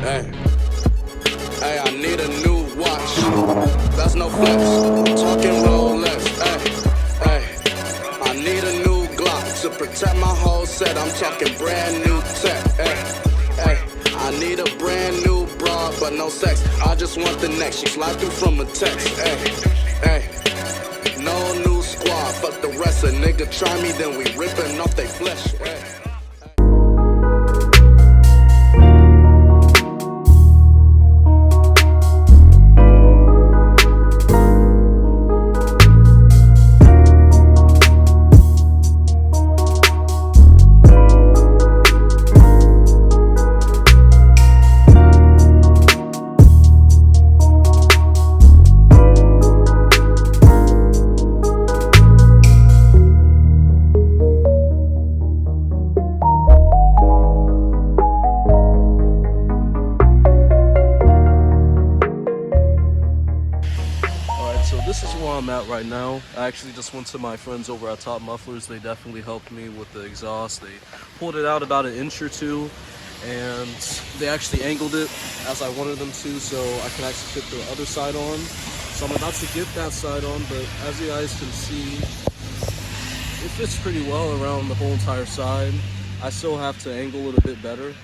Hey, hey, I need a new watch. That's no flex. I'm talking Rolex. Hey, hey, I need a new Glock to protect my whole set. I'm talking brand new tech. Hey, hey, I need a brand new broad, but no sex. I just want the next. She slide through from a text. Hey, hey, no new squad. Fuck the rest. A nigga try me, then we ripping off they flesh. Hey. This is where I'm at right now. I actually just went to my friends over at Top Mufflers. They definitely helped me with the exhaust. They pulled it out about an inch or two, and they actually angled it as I wanted them to, so I can actually fit the other side on. So I'm about to get that side on, but as you guys can see, it fits pretty well around the whole entire side. I still have to angle it a bit better,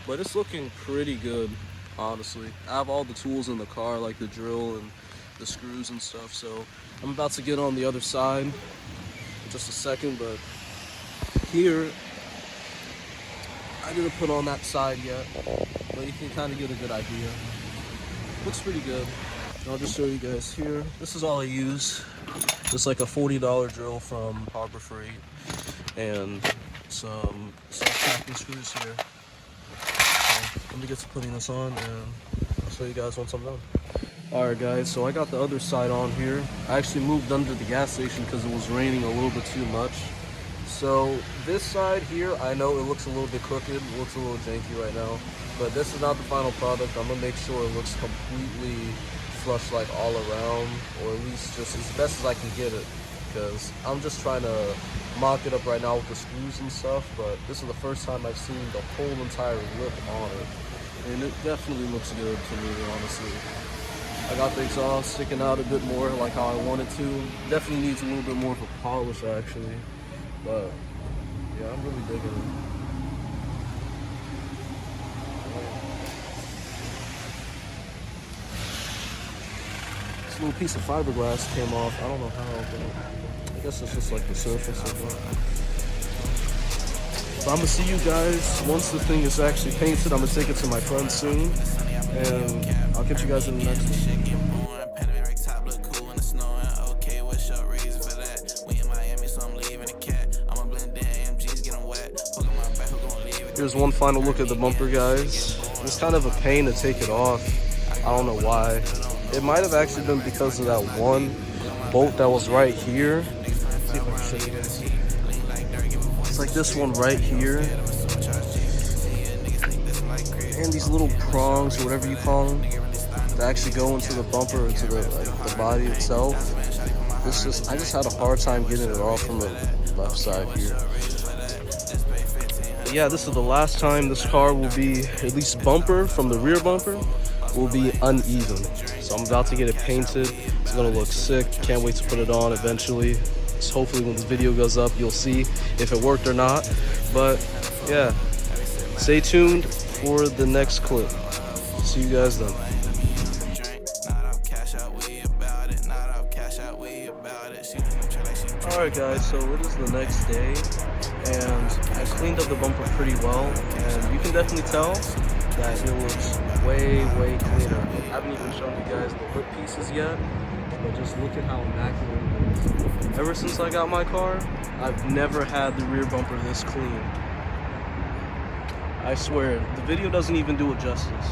but it's looking pretty good, honestly. I have all the tools in the car, like the drill and the screws and stuff, so I'm about to get on the other side in just a second. But here, I didn't put on that side yet, but you can kind of get a good idea. Looks pretty good. I'll just show you guys here. This is all I use. Just like a $40 drill from Harbor Freight and some tacking screws here. So let me get to putting this on, and I'll show you guys once I'm done. Alright guys, so I got the other side on here. I actually moved under the gas station because it was raining a little bit too much. So this side here, I know it looks a little bit crooked, it looks a little janky right now, but this is not the final product. I'm gonna make sure it looks completely flush, like all around, or at least just as best as I can get it, because I'm just trying to mock it up right now with the screws and stuff. But this is the first time I've seen the whole entire lip on it, and it definitely looks good to me, honestly. I got the exhaust sticking out a bit more, like how I want it to. Definitely needs a little bit more of a polish, actually. But yeah, I'm really digging it. This little piece of fiberglass came off. I don't know how, but I guess it's just like the surface of it. So I'm gonna see you guys once the thing is actually painted. I'm gonna take it to my friend soon, and I'll catch you guys in the next one. Here's one final look at the bumper, guys. It's kind of a pain to take it off. I don't know why. It might have actually been because of that one bolt that was right here. Let's see if I can show you guys. It's like this one right here. And these little prongs, or whatever you call them, that actually go into the bumper, into the body itself. I just had a hard time getting it off from the left side here. But yeah, this is the last time this car will be, at least bumper from the rear bumper, will be uneven. So I'm about to get it painted. It's gonna look sick. Can't wait to put it on eventually. So hopefully when this video goes up, you'll see if it worked or not. But yeah, stay tuned for the next clip. See you guys then. Alright guys, so it is the next day, and I cleaned up the bumper pretty well, and you can definitely tell that it looks way cleaner. I haven't even shown you guys the lip pieces yet, but just look at how immaculate it is. Ever since I got my car, I've never had the rear bumper this clean. I swear, the video doesn't even do it justice.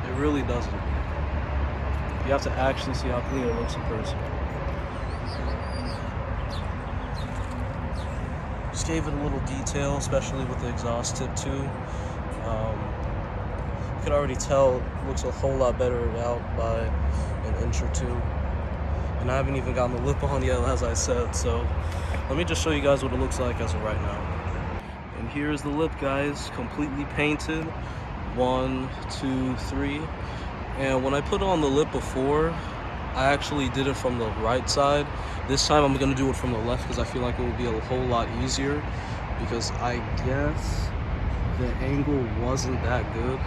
It really doesn't. You have to actually see how clean it looks in person. Just gave it a little detail, especially with the exhaust tip too. You can already tell it looks a whole lot better out by an inch or two. And I haven't even gotten the lip on yet, as I said, so let me just show you guys what it looks like as of right now. And here's the lip, guys, completely painted. 1, 2, 3. And when I put on the lip before, I actually did it from the right side. This time I'm gonna do it from the left because I feel like it will be a whole lot easier, because I guess the angle wasn't that good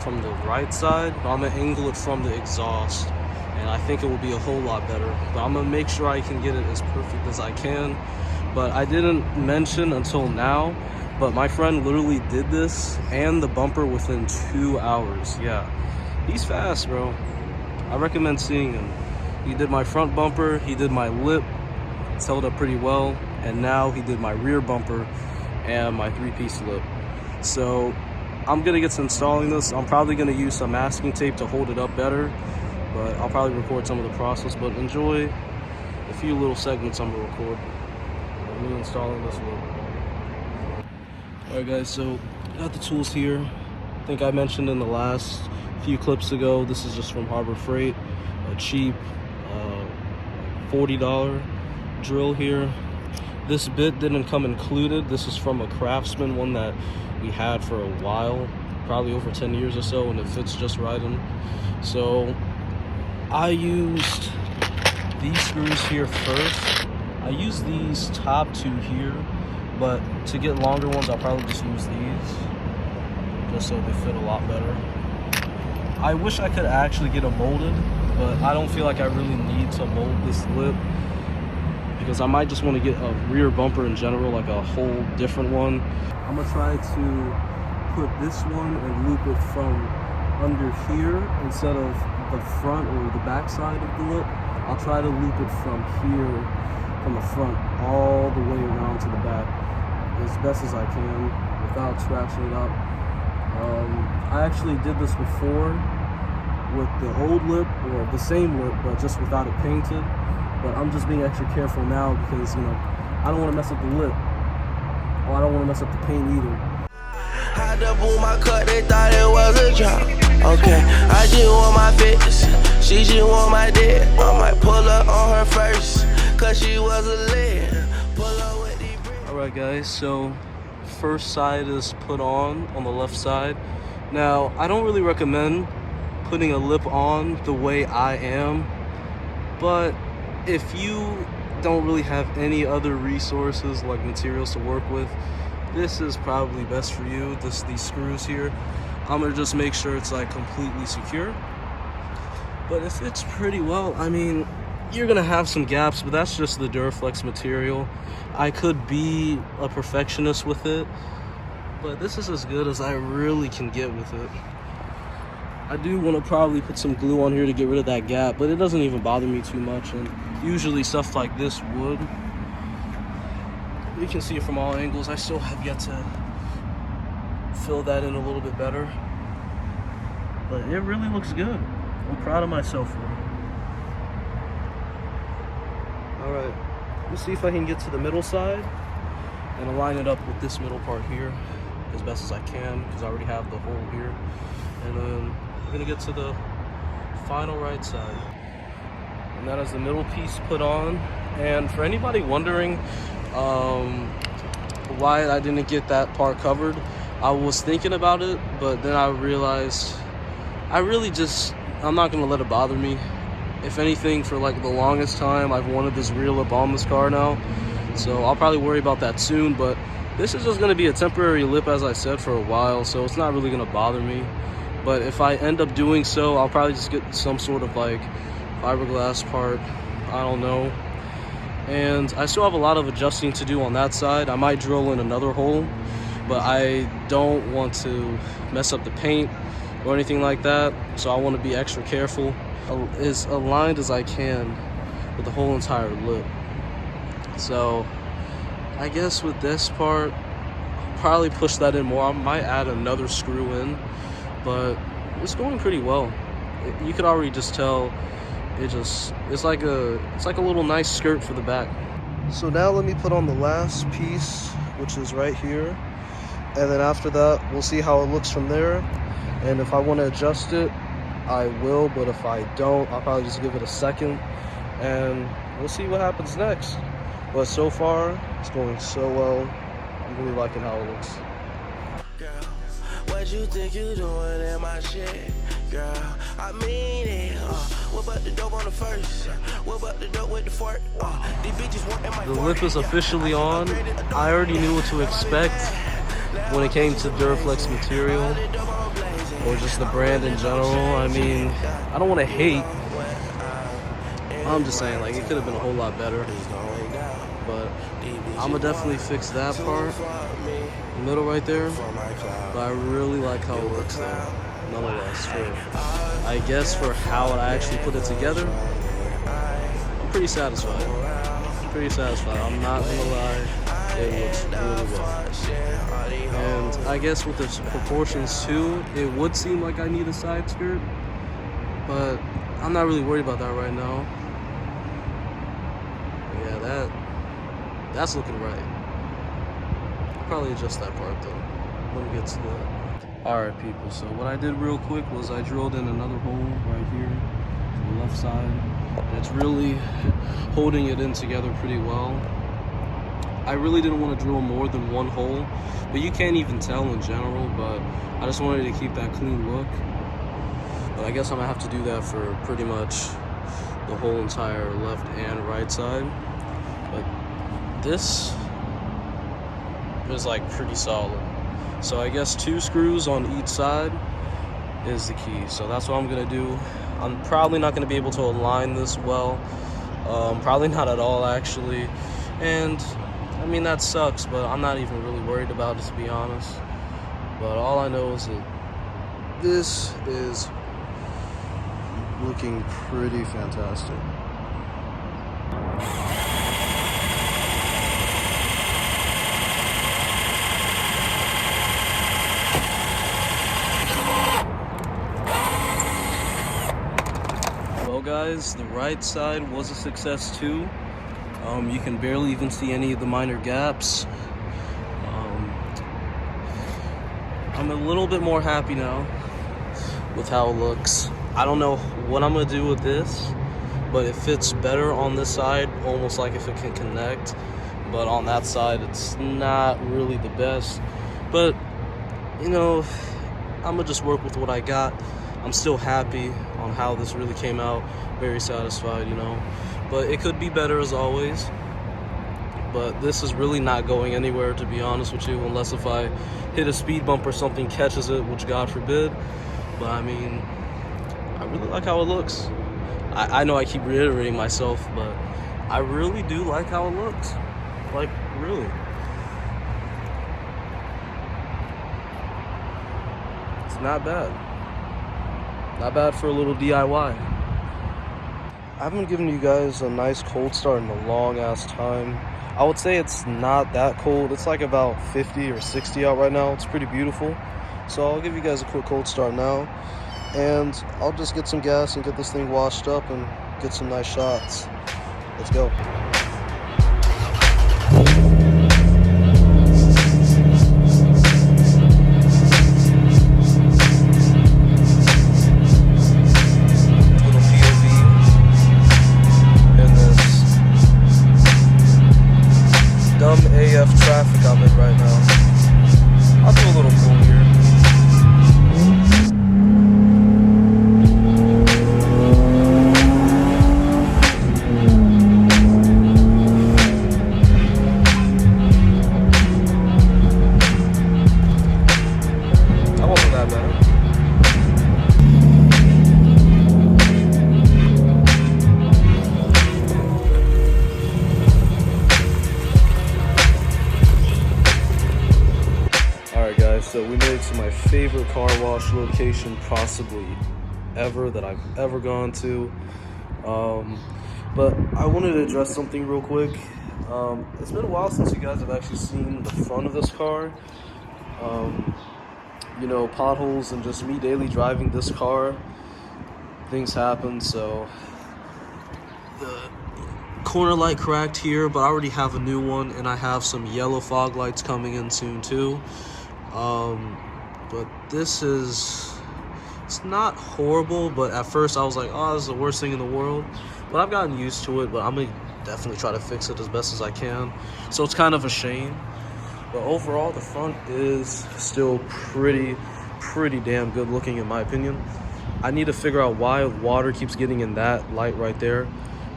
from the right side, but I'm gonna angle it from the exhaust and I think it will be a whole lot better. But I'm gonna make sure I can get it as perfect as I can. But I didn't mention until now, but my friend literally did this and the bumper within 2 hours. Yeah, he's fast, bro. I recommend seeing him. He did my front bumper, he did my lip, it's held up pretty well, and now he did my rear bumper and my 3-piece lip. So I'm gonna get to installing this. I'm probably gonna use some masking tape to hold it up better, but I'll probably record some of the process. But enjoy a few little segments I'm gonna record of me installing this lip. Alright guys, so got the tools here. I think I mentioned in the last few clips ago, this is just from Harbor Freight, a cheap $40 drill here. This bit didn't come included. This is from a Craftsman, one that we had for a while, probably over 10 years or so, and it fits just right in. So I used these screws here first. I used these top 2 here, but to get longer ones I'll probably just use these, just so they fit a lot better. I wish I could actually get them molded, but I don't feel like I really need to mold this lip, because I might just want to get a rear bumper in general, like a whole different one. I'm gonna try to put this one and loop it from under here instead of the front or the back side of the lip. I'll try to loop it from here, from the front all the way around to the back as best as I can without scratching it up. I actually did this before with the old lip, or the same lip, but just without it painted. But I'm just being extra careful now because, you know, I don't want to mess up the lip. Oh, I don't want to mess up the paint either. Had to boom my cut, they thought it was a job. Okay, I just want my fits, she just want my dick. I might pull up on her first, cause she was a lid. Pull up with the bricks. Alright guys, so first side is put on the left side. Now, I don't really recommend putting a lip on the way I am, but if you don't really have any other resources like materials to work with, this is probably best for you. These screws here, I'm gonna just make sure it's like completely secure. But it fits pretty well. I mean, you're gonna have some gaps, but that's just the Duraflex material. I could be a perfectionist with it, but this is as good as I really can get with it. I do want to probably put some glue on here to get rid of that gap, but it doesn't even bother me too much, and usually stuff like this would. You can see it from all angles. I still have yet to fill that in a little bit better, but it really looks good. I'm proud of myself for it. Alright, let's see if I can get to the middle side and align it up with this middle part here as best as I can, because I already have the hole here. And then we're gonna get to the final right side, and that is the middle piece put on. And for anybody wondering why I didn't get that part covered, I was thinking about it, but then I realized I'm not gonna let it bother me. If anything, for like the longest time, I've wanted this rear lip on this car now, so I'll probably worry about that soon. But this is just gonna be a temporary lip, as I said, for a while, so it's not really gonna bother me. But if I end up doing so, I'll probably just get some sort of like fiberglass part, I don't know. And I still have a lot of adjusting to do on that side. I might drill in another hole, but I don't want to mess up the paint or anything like that, so I want to be extra careful, as aligned as I can with the whole entire lip. So I guess with this part, I'll probably push that in more. I might add another screw in, but it's going pretty well. You could already just tell it's like a little nice skirt for the back. So now let me put on the last piece, which is right here, and then after that we'll see how it looks from there. And if I want to adjust it, I will, but if I don't, I'll probably just give it a second and we'll see what happens next. But so far it's going so well. I'm really liking how it looks. Girl, what you think you doing in my shit, girl? I mean it. What about the dope on the first? What about the dope with the fork? These bitches want in my The lip is officially on. I already knew what to expect when it came to Duraflex material, or just the brand in general. I mean, I don't want to hate. I'm just saying, like, it could have been a whole lot better. But I'm gonna definitely fix that part, the middle right there. But I really like how it looks though, nonetheless. I guess for how I actually put it together, I'm pretty satisfied. I'm not gonna lie, it looks really well. And I guess with the proportions too, it would seem like I need a side skirt, but I'm not really worried about that right now. Yeah, that's looking right. I'll probably adjust that part though when we get to that. Alright people, so what I did real quick was I drilled in another hole right here to the left side. And it's really holding it in together pretty well. I really didn't want to drill more than one hole, but you can't even tell in general, but I just wanted to keep that clean look. But I guess I'm gonna have to do that for pretty much the whole entire left and right side. But this is like pretty solid. So I guess 2 screws on each side is the key. So that's what I'm gonna do. I'm probably not gonna be able to align this well. Probably not at all actually. And I mean, that sucks, but I'm not even really worried about it, to be honest. But all I know is that this is looking pretty fantastic. Well guys, the right side was a success too. You can barely even see any of the minor gaps. I'm a little bit more happy now with how it looks. I don't know what I'm gonna do with this, but it fits better on this side, almost like if it can connect. But on that side, it's not really the best. But, you know, I'm gonna just work with what I got. I'm still happy on how this really came out. Very satisfied, you know. But it could be better as always. But this is really not going anywhere, to be honest with you, unless if I hit a speed bump or something catches it, which God forbid. But I mean, I really like how it looks. I know I keep reiterating myself, but I really do like how it looks. Like, really. It's not bad. Not bad for a little DIY. I haven't given you guys a nice cold start in a long ass time. I would say it's not that cold. It's like about 50 or 60 out right now. It's pretty beautiful. So I'll give you guys a quick cold start now. And I'll just get some gas and get this thing washed up and get some nice shots. Let's go. Traffic I'm in right now. I'll do a little pull here. That wasn't that bad. So we made it to my favorite car wash location possibly ever that I've ever gone to. But I wanted to address something real quick. It's been a while since you guys have actually seen the front of this car. You know, potholes and just me daily driving this car. Things happen, so the corner light cracked here, but I already have a new one, and I have some yellow fog lights coming in soon too. But this is, it's not horrible, but at first I was like, oh, this is the worst thing in the world. But I've gotten used to it, but I'm gonna definitely try to fix it as best as I can. So it's kind of a shame. But overall, the front is still pretty pretty damn good looking in my opinion. I need to figure out why water keeps getting in that light right there,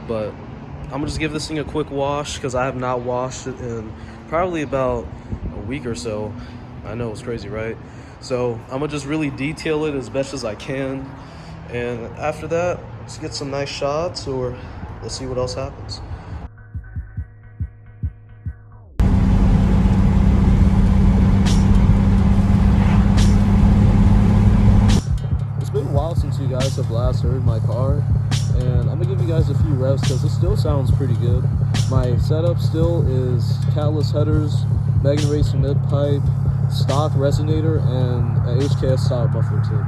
but I'm gonna just give this thing a quick wash because I have not washed it in probably about a week or so. I know, it's crazy, right? So I'm gonna just really detail it as best as I can, and after that, let's get some nice shots, or let's see what else happens. It's been a while since you guys have last heard my car, and I'm gonna give you guys a few revs because it still sounds pretty good. My setup still is catless headers, Megan Racing mid pipe, stock resonator, and an HKS style muffler tip.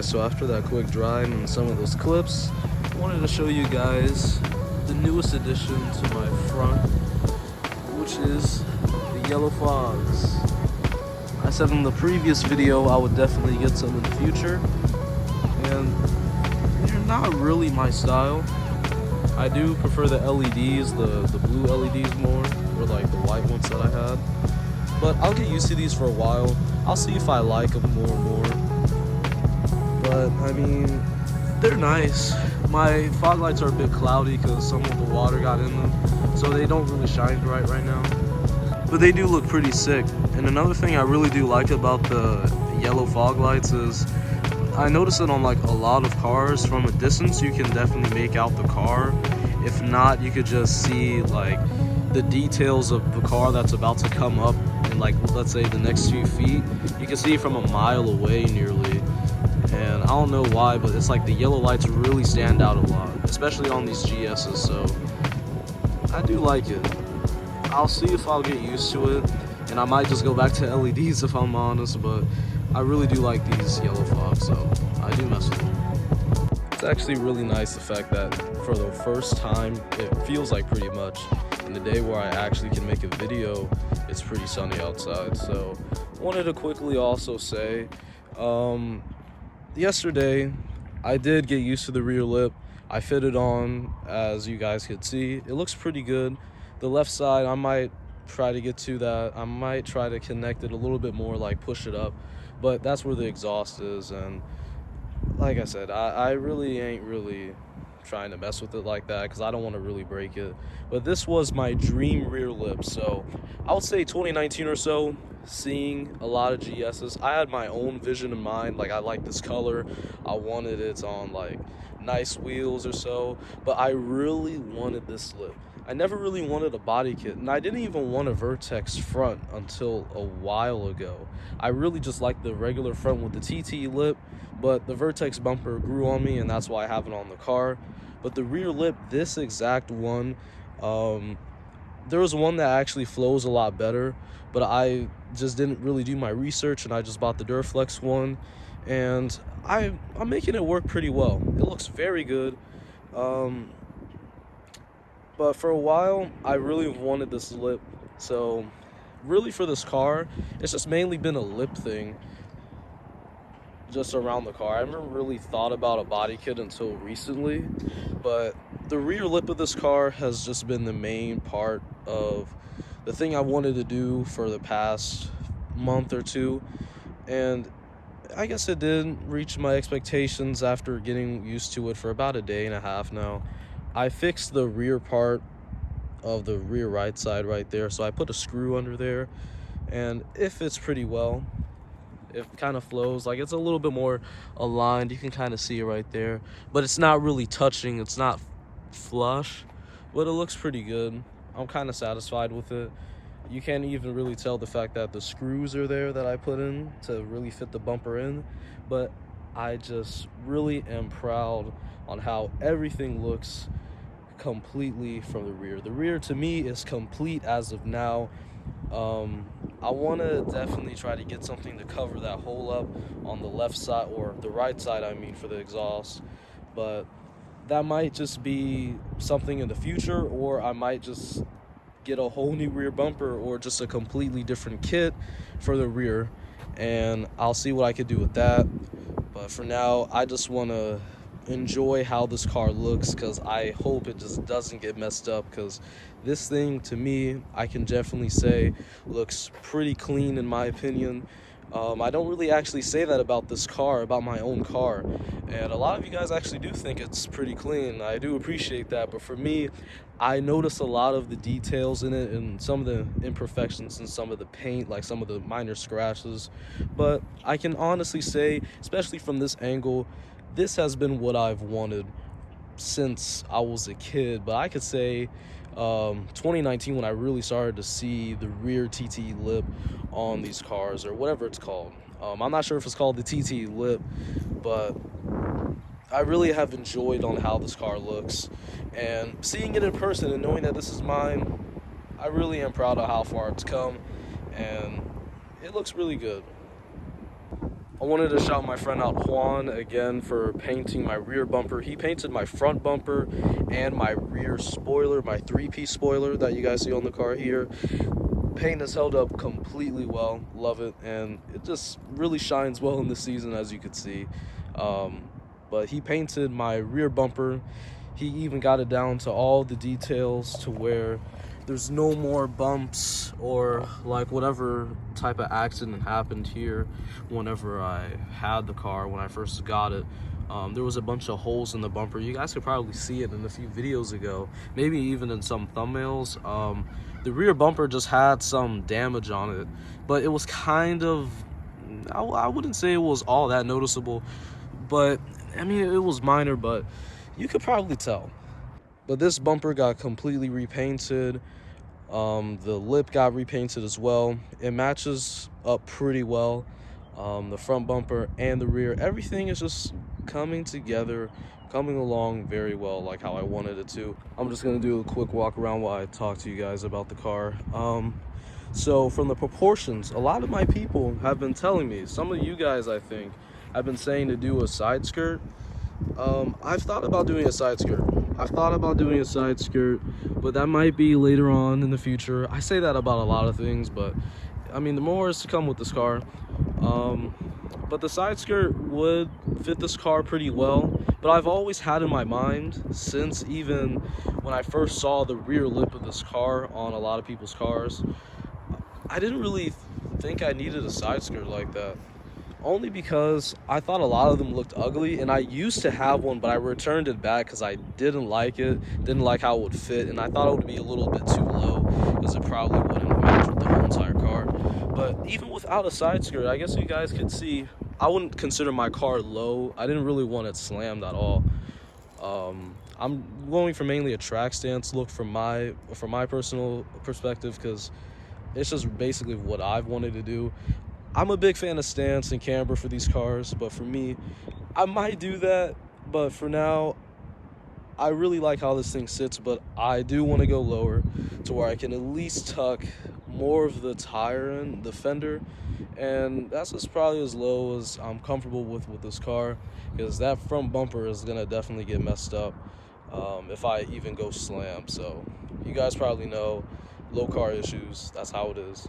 So after that quick drive and some of those clips, I wanted to show you guys the newest addition to my front, which is the yellow fogs. I said in the previous video I would definitely get some in the future, and they're not really my style. I do prefer the LEDs, the blue LEDs more, or like the white ones that I had. But I'll get used to these for a while. I'll see if I like them more and more. But I mean, they're nice. My fog lights are a bit cloudy because some of the water got in them, so they don't really shine bright right now. But they do look pretty sick. And another thing I really do like about the yellow fog lights is I notice it on like a lot of cars. From a distance you can definitely make out the car. If not, you could just see like the details of the car that's about to come up in, like, let's say the next few feet. You can see it from a mile away nearly. And I don't know why, but it's like the yellow lights really stand out a lot, especially on these GS's, so I do like it. I'll see if I'll get used to it, and I might just go back to LEDs if I'm honest, but I really do like these yellow fogs, so I do mess with them. It's actually really nice the fact that for the first time, it feels like pretty much in the day where I actually can make a video, it's pretty sunny outside. So wanted to quickly also say, yesterday I did get used to the rear lip. I fit it on, as you guys could see. It looks pretty good. The left side, I might try to get to that. I might try to connect it a little bit more, like push it up, but that's where the exhaust is. And like I said, I really ain't really trying to mess with it like that because I don't want to really break it. But this was my dream rear lip. So I would say 2019 or so, seeing a lot of GSs, I had my own vision in mind. Like, I like this color, I wanted it on like nice wheels or so, but I really wanted this lip. I never really wanted a body kit, and I didn't even want a Vertex front until a while ago. I really just liked the regular front with the TT lip, but the Vertex bumper grew on me, and that's why I have it on the car. But the rear lip, this exact one, there was one that actually flows a lot better, but I just didn't really do my research, and I just bought the Duraflex one, and I'm making it work pretty well. It looks very good. But for a while, I really wanted this lip. So really for this car, it's just mainly been a lip thing just around the car. I haven't really thought about a body kit until recently, but the rear lip of this car has just been the main part of the thing I wanted to do for the past month or two. And I guess it did reach my expectations after getting used to it for about a day and a half now. I fixed the rear part of the rear right side right there, so I put a screw under there, and it fits pretty well. It kind of flows, like it's a little bit more aligned. You can kind of see it right there, but it's not really touching, it's not flush, but it looks pretty good. I'm kind of satisfied with it. You can't even really tell the fact that the screws are there that I put in to really fit the bumper in, but I just really am proud on how everything looks completely from the rear. The rear to me is complete as of now. I want to definitely try to get something to cover that hole up on the left side, or the right side I mean, for the exhaust, but that might just be something in the future, or I might just get a whole new rear bumper or just a completely different kit for the rear, and I'll see what I could do with that. But for now, I just want to enjoy how this car looks, because I hope it just doesn't get messed up, because this thing, to me, I can definitely say looks pretty clean in my opinion. I don't really actually say that about this car, about my own car, and a lot of you guys actually do think it's pretty clean. I do appreciate that, but for me, I notice a lot of the details in it and some of the imperfections and some of the paint, like some of the minor scratches. But I can honestly say, especially from this angle, this has been what I've wanted since I was a kid. But I could say 2019, when I really started to see the rear TT lip on these cars, or whatever it's called. I'm not sure if it's called the TT lip, but I really have enjoyed on how this car looks, and seeing it in person and knowing that this is mine, I really am proud of how far it's come, and it looks really good. I wanted to shout my friend out, Juan, again for painting my rear bumper. He painted my front bumper and my rear spoiler, my 3-piece spoiler that you guys see on the car here. Paint has held up completely well, love it, and it just really shines well in this season, as you could see. But he painted my rear bumper. He even got it down to all the details to where there's no more bumps or like whatever type of accident happened here whenever I had the car, when I first got it. There was a bunch of holes in the bumper. You guys could probably see it in a few videos ago, maybe even in some thumbnails. The rear bumper just had some damage on it, but it was kind of, I wouldn't say it was all that noticeable, but I mean, it was minor, but you could probably tell. But this bumper got completely repainted. The lip got repainted as well. It matches up pretty well. The front bumper and the rear, everything is just coming together, coming along very well, like how I wanted it to. I'm just gonna do a quick walk around while I talk to you guys about the car. So from the proportions, a lot of my people have been telling me, some of you guys I think have been saying to do a side skirt. I've thought about doing a side skirt. But that might be later on in the future. I say that about a lot of things, but I mean, the more is to come with this car. But the side skirt would fit this car pretty well, but I've always had in my mind, since even when I first saw the rear lip of this car on a lot of people's cars, I didn't really think I needed a side skirt like that. Only because I thought a lot of them looked ugly, and I used to have one, but I returned it back because I didn't like it, didn't like how it would fit, and I thought it would be a little bit too low because it probably wouldn't match with the whole entire car. But even without a side skirt, I guess you guys could see, I wouldn't consider my car low. I didn't really want it slammed at all. I'm going for mainly a track stance look from my personal perspective, because it's just basically what I've wanted to do. I'm a big fan of stance and camber for these cars, but for me, I might do that. But for now, I really like how this thing sits, but I do want to go lower to where I can at least tuck more of the tire in, the fender, and that's just probably as low as I'm comfortable with this car, because that front bumper is going to definitely get messed up if I even go slam. So you guys probably know low car issues, that's how it is.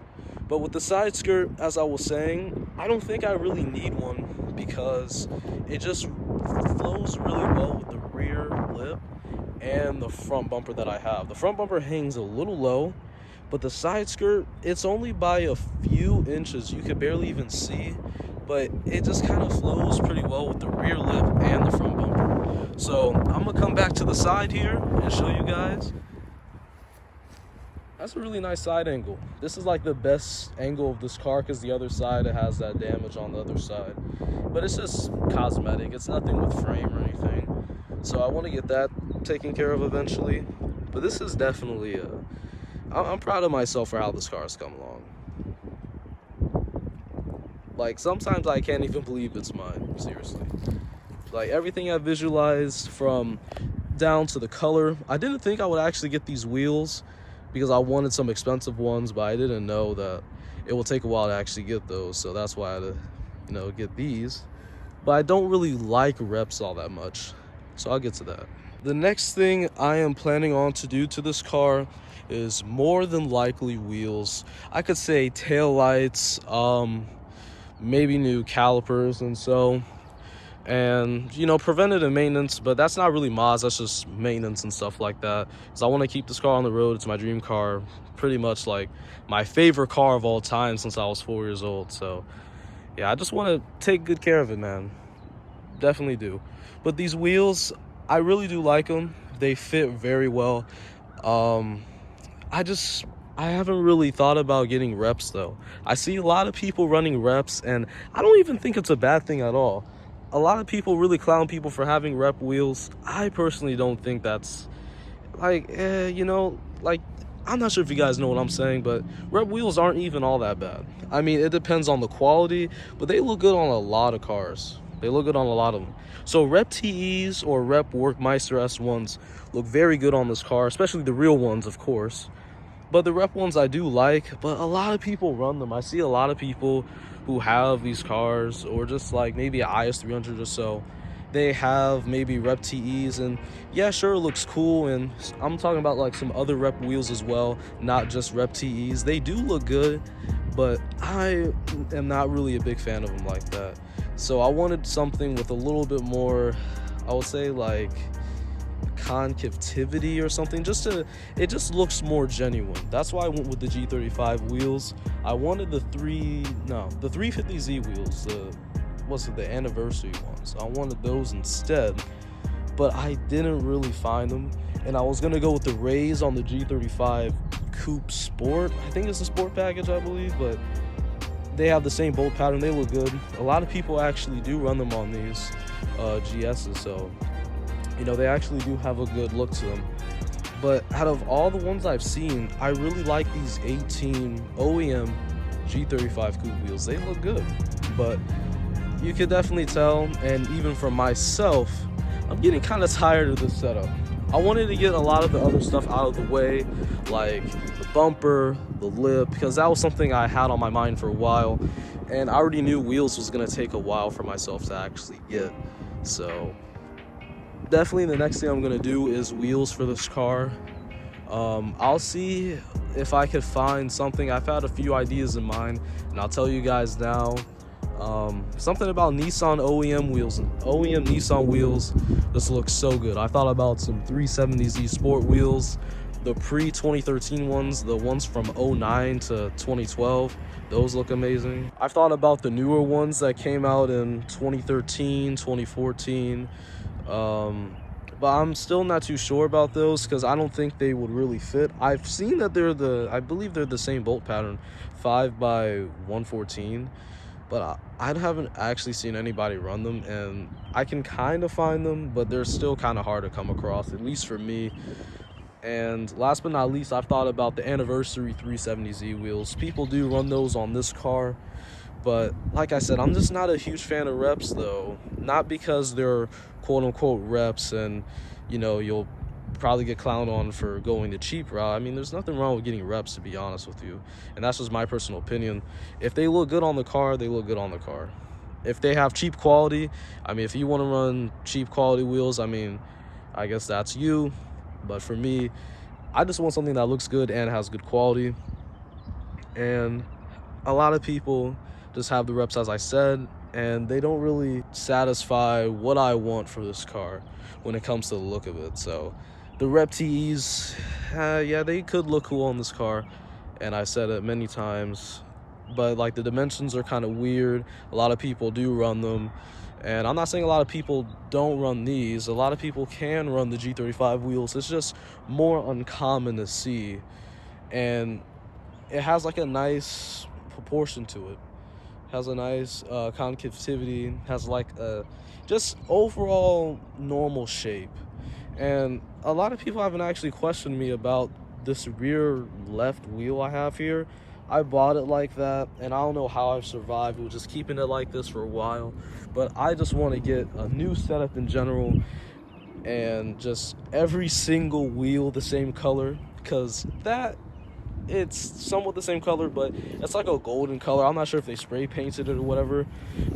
But with the side skirt, as I was saying, I don't think I really need one because it just flows really well with the rear lip and the front bumper that I have. The front bumper hangs a little low, but the side skirt, it's only by a few inches. You could barely even see, but it just kind of flows pretty well with the rear lip and the front bumper. So I'm gonna come back to the side here and show you guys. That's a really nice side angle. This is like the best angle of this car because the other side, it has that damage on the other side. But it's just cosmetic. It's nothing with frame or anything. So I want to get that taken care of eventually. But this is definitely I'm proud of myself for how this car has come along. Like, sometimes I can't even believe it's mine, seriously. Like, everything I visualized from down to the color. I didn't think I would actually get these wheels because I wanted some expensive ones, but I didn't know that it will take a while to actually get those. So that's why I had to, get these. But I don't really like Revs all that much, so I'll get to that. The next thing I am planning on to do to this car is more than likely wheels. I could say tail lights, maybe new calipers and so. And preventative maintenance, but that's not really mods, that's just maintenance and stuff like that, because I want to keep this car on the road. It's my dream car, pretty much like my favorite car of all time since I was 4 years old. So yeah, I just want to take good care of it, man. Definitely do. But these wheels, I really do like them. They fit very well. I haven't really thought about getting Revs though. I see a lot of people running Revs, and I don't even think it's a bad thing at all. A lot of people really clown people for having Rep wheels. I personally don't think that's like, I'm not sure if you guys know what I'm saying, but Rep wheels aren't even all that bad. I mean, it depends on the quality, but they look good on a lot of cars. They look good on a lot of them. So Rep TEs or Rep Workmeister S1s look very good on this car, especially the real ones, of course. But the Rep ones I do like, but a lot of people run them. I see a lot of people who have these cars, or just like maybe an IS300 or so, they have maybe Rep TEs, and yeah, sure, it looks cool. And I'm talking about like some other Rep wheels as well, not just Rep TEs. They do look good, but I am not really a big fan of them like that. So I wanted something with a little bit more, I would say, like concavity or something, it just looks more genuine. That's why I went with the G35 wheels. I wanted the 350Z wheels, the anniversary ones. I wanted those instead, but I didn't really find them, and I was gonna go with the rays on the G35 Coupe Sport. I think it's a sport package, I believe, but they have the same bolt pattern. They look good. A lot of people actually do run them on these GSs, so they actually do have a good look to them. But out of all the ones I've seen, I really like these 18 OEM G35 Coupe wheels. They look good, but you can definitely tell, and even for myself, I'm getting kind of tired of this setup. I wanted to get a lot of the other stuff out of the way, like the bumper, the lip, because that was something I had on my mind for a while, and I already knew wheels was going to take a while for myself to actually get. So definitely the next thing I'm gonna do is wheels for this car. I'll see if I could find something. I've had a few ideas in mind, and I'll tell you guys now. Something about Nissan OEM wheels. OEM Nissan wheels just looks so good. I thought about some 370Z Sport wheels, the pre-2013 ones, the ones from 09 to 2012. Those look amazing. I've thought about the newer ones that came out in 2013, 2014. But I'm still not too sure about those because I don't think they would really fit. I've seen that I believe they're the same bolt pattern, 5x114, but I haven't actually seen anybody run them, and I can kind of find them, but they're still kind of hard to come across, at least for me. And last but not least, I've thought about the Anniversary 370Z wheels. People do run those on this car, but like I said, I'm just not a huge fan of Reps though. Not because they're quote-unquote Reps and, you know, you'll probably get clowned on for going the cheap route. I mean, there's nothing wrong with getting Reps, to be honest with you, and that's just my personal opinion. If they look good on the car, they look good on the car. If they have cheap quality, I mean, if you want to run cheap quality wheels, I mean, I guess that's you. But for me, I just want something that looks good and has good quality. And a lot of people just have the Reps, as I said, and they don't really satisfy what I want for this car when it comes to the look of it. So the Rep TEs, yeah, they could look cool on this car, and I said it many times, but like the dimensions are kind of weird. A lot of people do run them, and I'm not saying a lot of people don't run these. A lot of people can run the G35 wheels. It's just more uncommon to see, and it has like a nice proportion to it. Has a nice concavity, has like a just overall normal shape. And a lot of people haven't actually questioned me about this rear left wheel I have here. I bought it like that, and I don't know how I've survived with just keeping it like this for a while, but I just want to get a new setup in general, and just every single wheel the same color, because that it's somewhat the same color, but it's like a golden color. I'm not sure if they spray painted it or whatever.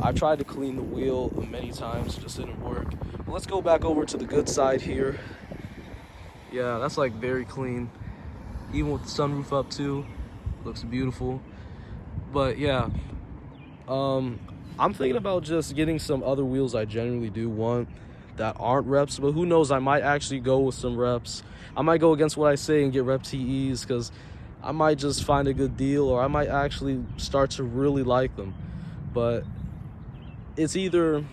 I've tried to clean the wheel many times, it just didn't work. But let's go back over to the good side here. Yeah, that's like very clean, even with the sunroof up too. Looks beautiful. But yeah, I'm thinking about just getting some other wheels I generally do want that aren't Reps, but who knows, I might actually go with some Reps. I might go against what I say and get Rep TEs, because I might just find a good deal, or I might actually start to really like them. But it's either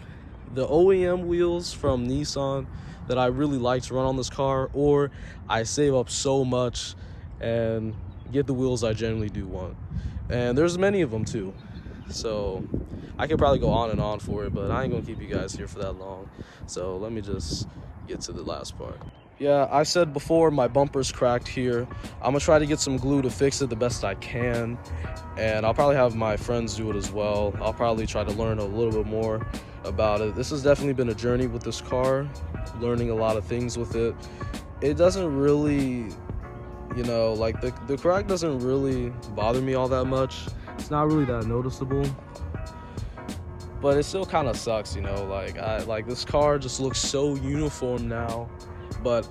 the OEM wheels from Nissan that I really like to run on this car, or I save up so much and get the wheels I generally do want. And there's many of them too, so I could probably go on and on for it, but I ain't gonna keep you guys here for that long. So let me just get to the last part. Yeah, I said before, my bumper's cracked here. I'm gonna try to get some glue to fix it the best I can, and I'll probably have my friends do it as well. I'll probably try to learn a little bit more about it. This has definitely been a journey with this car, learning a lot of things with it. It doesn't really, you know, like the crack doesn't really bother me all that much. It's not really that noticeable, but it still kind of sucks, you know. Like this car just looks so uniform now, but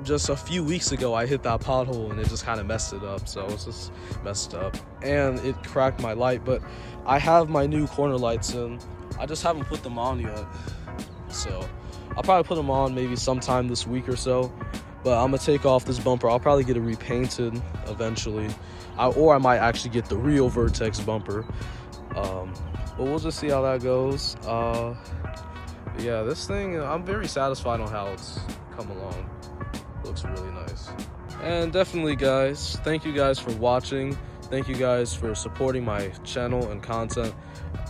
just a few weeks ago I hit that pothole and it just kind of messed it up. So it's just messed up, and it cracked my light. But I have my new corner lights in. I just haven't put them on yet, so I'll probably put them on maybe sometime this week or so. But I'm gonna take off this bumper. I'll probably get it repainted eventually, or I might actually get the real Vertex bumper. But we'll just see how that goes. Yeah, this thing, I'm very satisfied on how it's come along. Looks really nice. And definitely, guys, thank you guys for watching. Thank you guys for supporting my channel and content.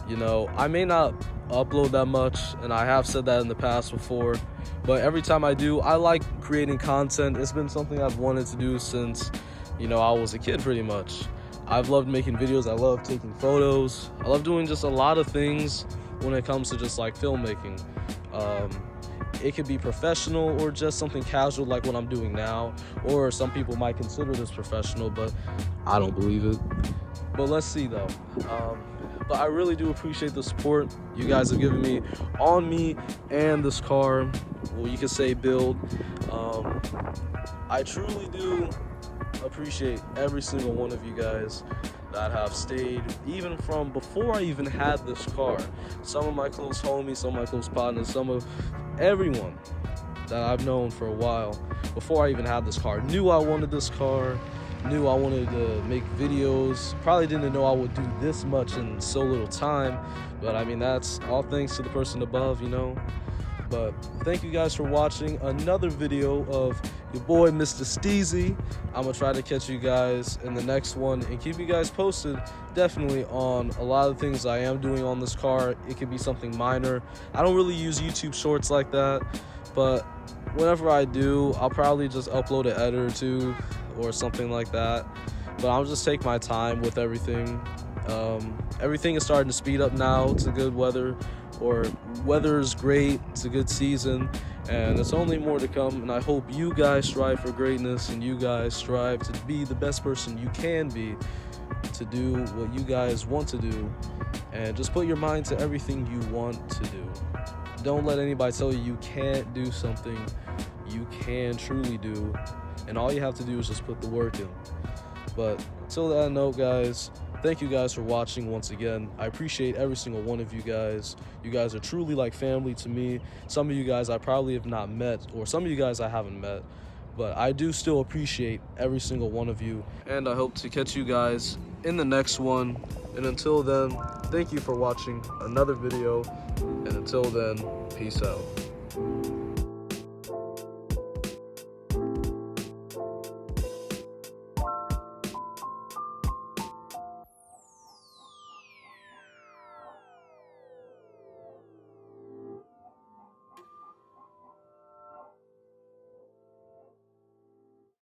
You know, I may not upload that much, and I have said that in the past before, but every time I do, I like creating content. It's been something I've wanted to do since, you know, I was a kid pretty much. I've loved making videos. I love taking photos. I love doing just a lot of things when it comes to just like filmmaking. It could be professional or just something casual like what I'm doing now, or some people might consider this professional, but I don't believe it. But let's see though. But I really do appreciate the support you guys have given me on me and this car. Well, you could say build. I truly do appreciate every single one of you guys. that have stayed even from before I even had this car. Some of my close homies, some of my close partners, some of everyone that I've known for a while before I even had this car knew I wanted this car, knew I wanted to make videos. Probably didn't know I would do this much in so little time, but I mean, that's all thanks to the person above, you know. But thank you guys for watching another video of your boy Mr. Steezy. I'm gonna try to catch you guys in the next one and keep you guys posted definitely on a lot of things I am doing on this car. It could be something minor. I don't really use YouTube shorts like that, but whenever I do, I'll probably just upload an edit or two or something like that. But I'll just take my time with everything. Everything is starting to speed up now. It's a good weather, or weather is great. It's a good season, and it's only more to come. And I hope you guys strive for greatness, and you guys strive to be the best person you can be, to do what you guys want to do, and just put your mind to everything you want to do. Don't let anybody tell you you can't do something you can truly do, and all you have to do is just put the work in. But till that note, guys, thank you guys for watching once again. I appreciate every single one of you guys. You guys are truly like family to me. Some of you guys I probably have not met, or some of you guys I haven't met, but I do still appreciate every single one of you. And I hope to catch you guys in the next one. And until then, thank you for watching another video. And until then, peace out.